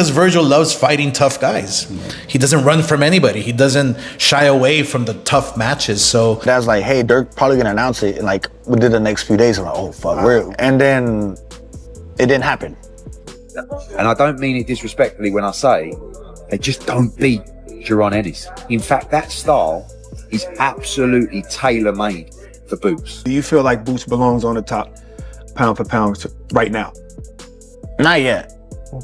Because Vergil loves fighting tough guys. He doesn't run from anybody. He doesn't shy away from the tough matches. So that's like, hey, Dirk probably gonna announce it. And like within the next few days, I'm like, oh fuck, and then it didn't happen. And I don't mean it disrespectfully when I say they just don't beat Jaron Ennis. In fact, that style is absolutely tailor-made for Boots. Do you feel like Boots belongs on the top pound for pound right now? Not yet.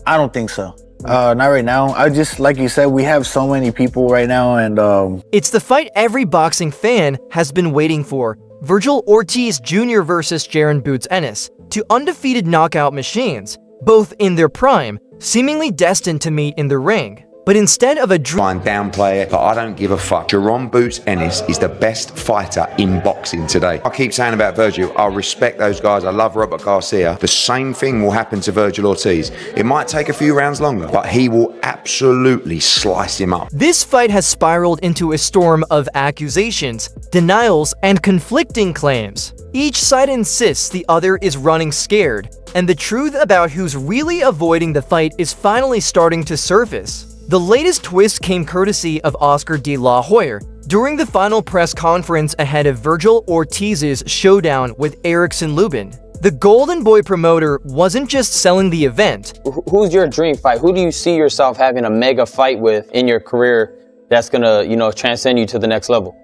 I don't think so. Not right now. I just, like you said, we have so many people right now, and it's the fight every boxing fan has been waiting for. Vergil Ortiz Jr. versus Jaron Boots Ennis, two undefeated knockout machines, both in their prime, seemingly destined to meet in the ring. But instead of a try and downplay it, but I don't give a fuck. Jaron Boots Ennis is the best fighter in boxing today. I keep saying about Vergil, I respect those guys. I love Robert Garcia. The same thing will happen to Vergil Ortiz. It might take a few rounds longer, but he will absolutely slice him up. This fight has spiraled into a storm of accusations, denials, and conflicting claims. Each side insists the other is running scared, and the truth about who's really avoiding the fight is finally starting to surface. The latest twist came courtesy of Oscar De La Hoya during the final press conference ahead of Vergil Ortiz's showdown with Erickson Lubin. The Golden Boy promoter wasn't just selling the event. Who's your dream fight? Who do you see yourself having a mega fight with in your career that's gonna, transcend you to the next level?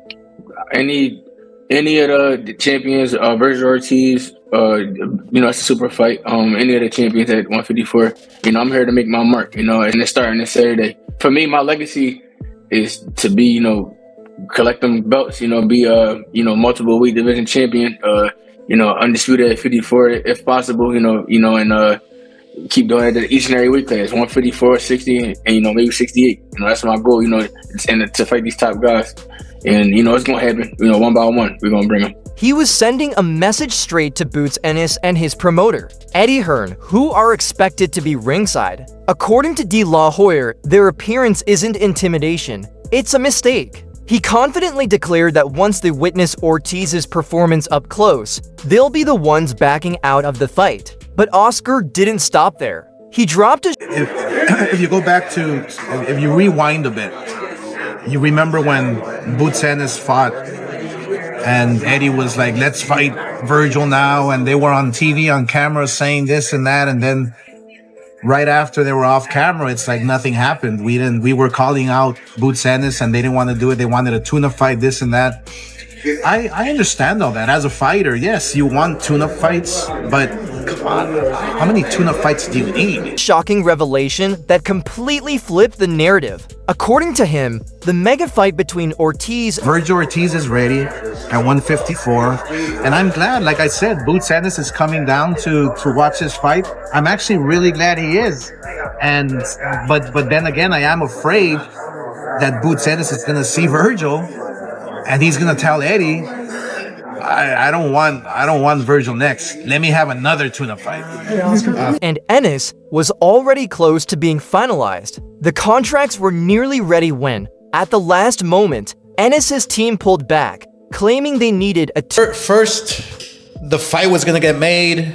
Any of the champions, Vergil Ortiz, it's a super fight. Any of the champions at 154, I'm here to make my mark, and it's starting this Saturday. For me, my legacy is to be, collect them belts, be multiple weight division champion, undisputed at 54 if possible, and keep doing it each and every weight class, 154, 60, and maybe 68. That's my goal, and to fight these top guys. And, it's going to happen, one by one, we're going to bring them. He was sending a message straight to Boots Ennis and his promoter, Eddie Hearn, who are expected to be ringside. According to De La Hoya, their appearance isn't intimidation, it's a mistake. He confidently declared that once they witness Ortiz's performance up close, they'll be the ones backing out of the fight. But Oscar didn't stop there. He dropped a... If you go back to, if you rewind a bit, you remember when Boots Ennis fought and Eddie was like, let's fight Vergil now, and they were on TV, on camera, saying this and that, and then right after they were off camera, it's like nothing happened. We were calling out Boots Ennis and they didn't want to do it. They wanted a tune-up fight, this and that. I understand all that. As a fighter, yes, you want tune-up fights, but come on, how many tune-up fights do you need? Shocking revelation that completely flipped the narrative. According to him, the mega fight between Vergil Ortiz is ready at 154, and I'm glad, like I said, Boots Ennis is coming down to watch this fight. I'm actually really glad he is, but then again, I am afraid that Boots Ennis is going to see Vergil, and he's gonna tell Eddie, I don't want Vergil next. Let me have another tune-up fight. And Ennis was already close to being finalized. The contracts were nearly ready when, at the last moment, Ennis's team pulled back, claiming they needed a... First, the fight was gonna get made.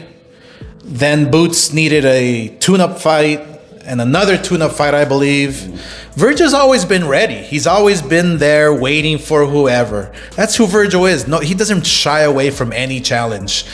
Then Boots needed a tune-up fight and another tune-up fight, I believe. Vergil's always been ready. He's always been there waiting for whoever. That's who Vergil is. No, he doesn't shy away from any challenge.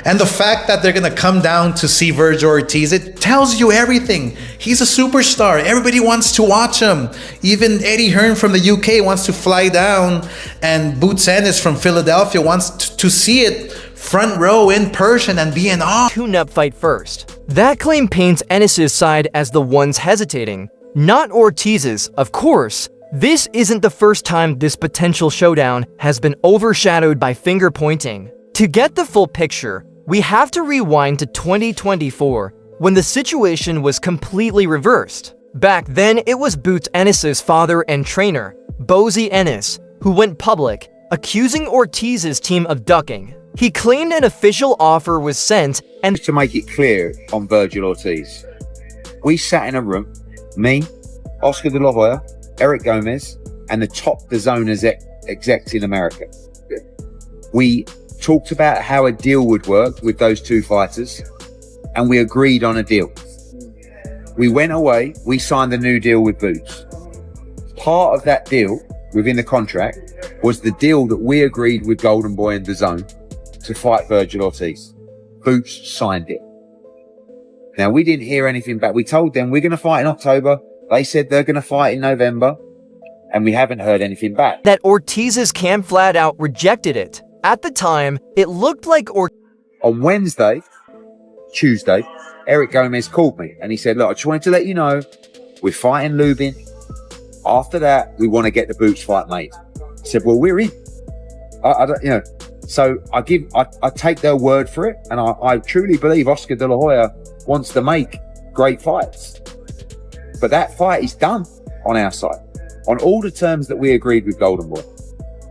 And the fact that they're gonna come down to see Vergil Ortiz, it tells you everything. He's a superstar. Everybody wants to watch him. Even Eddie Hearn from the UK wants to fly down, and Boots Ennis from Philadelphia wants to see it front row in person and be in awe. Tune-up fight first. That claim paints Ennis's side as the ones hesitating, not Ortiz's, of course. This isn't the first time this potential showdown has been overshadowed by finger-pointing. To get the full picture, we have to rewind to 2024, when the situation was completely reversed. Back then, it was Boots Ennis's father and trainer, Bozy Ennis, who went public, accusing Ortiz's team of ducking. He claimed an official offer was sent and... To make it clear on Vergil Ortiz, we sat in a room, me, Oscar De La Hoya, Eric Gomez, and the top DAZN execs in America. We talked about how a deal would work with those two fighters, and we agreed on a deal. We went away, we signed a new deal with Boots. Part of that deal within the contract was the deal that we agreed with Golden Boy and DAZN to fight Vergil Ortiz. Boots signed it. Now, we didn't hear anything back. We told them we're going to fight in October. They said they're going to fight in November. And we haven't heard anything back. That Ortiz's camp flat out rejected it. At the time, it looked like On Tuesday, Eric Gomez called me and he said, look, I just wanted to let you know we're fighting Lubin. After that, we want to get the Boots fight made. I said, well, we're in. I don't, you know, so I take their word for it. And I truly believe Oscar De La Hoya wants to make great fights. But that fight is done on our side, on all the terms that we agreed with Golden Boy.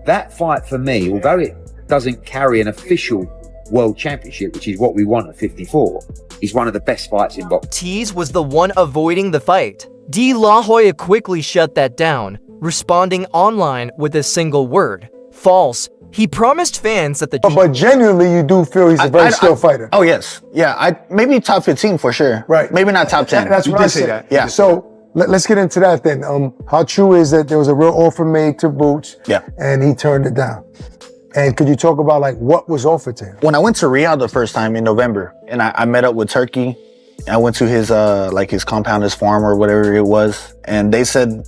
That fight for me, although it doesn't carry an official world championship, which is what we want at 54, is one of the best fights in boxing. Ortiz was the one avoiding the fight. De La Hoya quickly shut that down, responding online with a single word: false. He promised fans that the But genuinely, you do feel he's a very skilled fighter. Oh, yes. Yeah, maybe top 15 for sure. Right. Maybe not top 10. That's what I said. Yeah. So let's get into that then. How true is that there was a real offer made to Boots? Yeah. And he turned it down. And could you talk about like what was offered to him? When I went to Riyadh the first time in November, and I met up with Turkey, I went to his his compound, his farm or whatever it was, and they said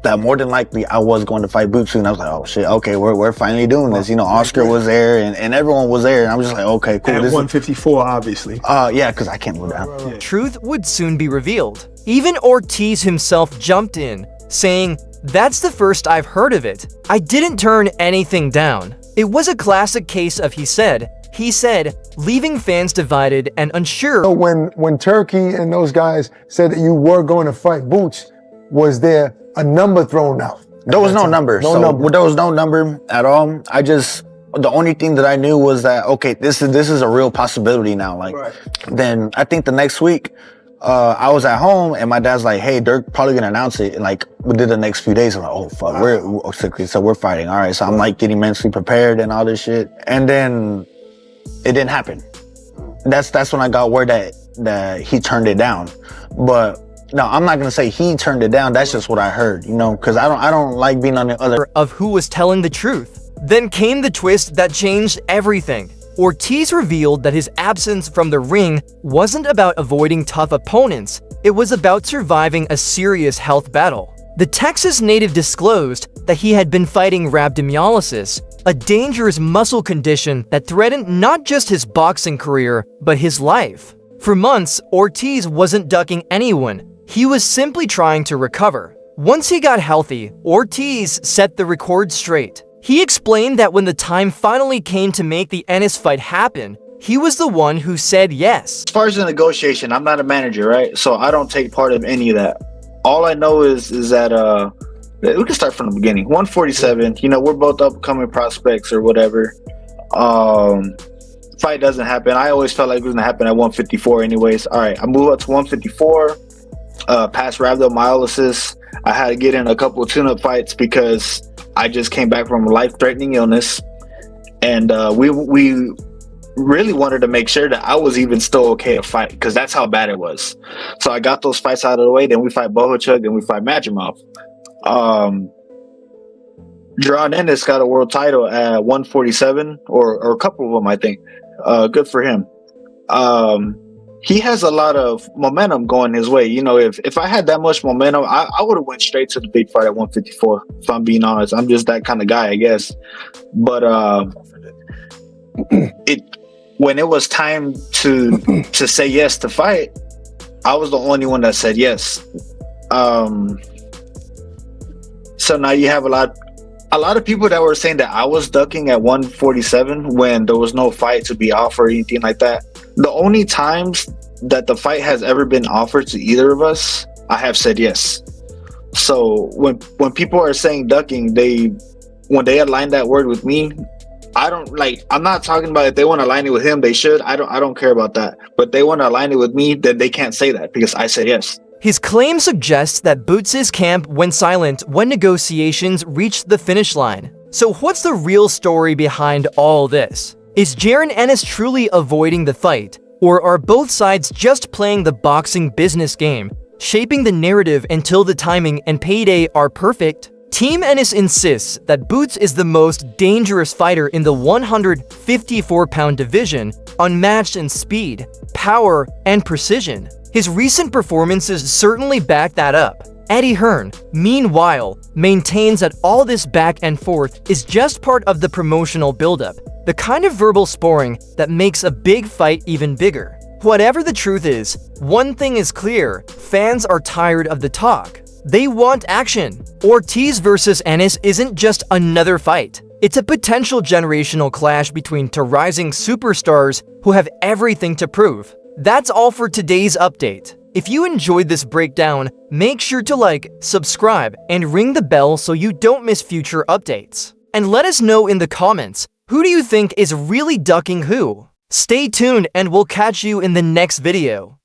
that more than likely I was going to fight Boots soon. I was like, oh shit, okay, we're finally doing this. You know, Oscar was there and everyone was there, and I was just like, okay, cool. At 154, obviously. Yeah, because I can't move down. truth would soon be revealed. Even Ortiz himself jumped in, saying, "That's the first I've heard of it. I didn't turn anything down." It was a classic case of he said, leaving fans divided and unsure. So when Turkey and those guys said that you were going to fight Boots, was there a number thrown out? There was no number. number. There was no number at all. The only thing that I knew was that, okay, this is a real possibility now. Like, Then I think the next week, I was at home and my dad's like, hey, Dirk probably gonna announce it. And like, within the next few days, I'm like, oh fuck, we're fighting. All right, so I'm like getting mentally prepared and all this shit. And then it didn't happen. That's when I got word that he turned it down. But no, I'm not gonna say he turned it down. That's just what I heard, you know, because I don't like being on the other of who was telling the truth. Then came the twist that changed everything. Ortiz revealed that his absence from the ring wasn't about avoiding tough opponents, it was about surviving a serious health battle. The Texas native disclosed that he had been fighting rhabdomyolysis, a dangerous muscle condition that threatened not just his boxing career, but his life. For months, Ortiz wasn't ducking anyone, he was simply trying to recover. Once he got healthy, Ortiz set the record straight. He explained that when the time finally came to make the Ennis fight happen, he was the one who said yes. As far as the negotiation, I'm not a manager, right? So I don't take part of any of that. All I know is that we can start from the beginning. 147, you know, we're both upcoming prospects or whatever. Fight doesn't happen. I always felt like it was gonna happen at 154 anyways. All right, I move up to 154, past rhabdomyolysis. I had to get in a couple of tune-up fights because I just came back from a life-threatening illness, and we really wanted to make sure that I was even still okay to fight because that's how bad it was. So I got those fights out of the way. Then we fight Bohachuk, then we fight Majimov. John Ennis got a world title at 147, or a couple of them, I think. Good for him. He has a lot of momentum going his way. You know, if I had that much momentum, I would have went straight to the big fight at 154. If I'm being honest, I'm just that kind of guy, I guess. But when it was time to say yes to fight, I was the only one that said yes. So now you have a lot of people that were saying that I was ducking at 147 when there was no fight to be offered or anything like that. The only times that the fight has ever been offered to either of us, I have said yes. So when people are saying ducking, when they align that word with me, I'm not talking about if they want to align it with him, they should. I don't care about that. But they want to align it with me, then they can't say that because I said yes. His claim suggests that Boots' camp went silent when negotiations reached the finish line. So what's the real story behind all this? Is Jaron Ennis truly avoiding the fight? Or are both sides just playing the boxing business game, shaping the narrative until the timing and payday are perfect? Team Ennis insists that Boots is the most dangerous fighter in the 154-pound division, unmatched in speed, power, and precision. His recent performances certainly back that up. Eddie Hearn, meanwhile, maintains that all this back and forth is just part of the promotional buildup, the kind of verbal sparring that makes a big fight even bigger. Whatever the truth is, one thing is clear: fans are tired of the talk. They want action. Ortiz versus Ennis isn't just another fight. It's a potential generational clash between two rising superstars who have everything to prove. That's all for today's update. If you enjoyed this breakdown, make sure to like, subscribe, and ring the bell so you don't miss future updates. And let us know in the comments, who do you think is really ducking who? Stay tuned and we'll catch you in the next video.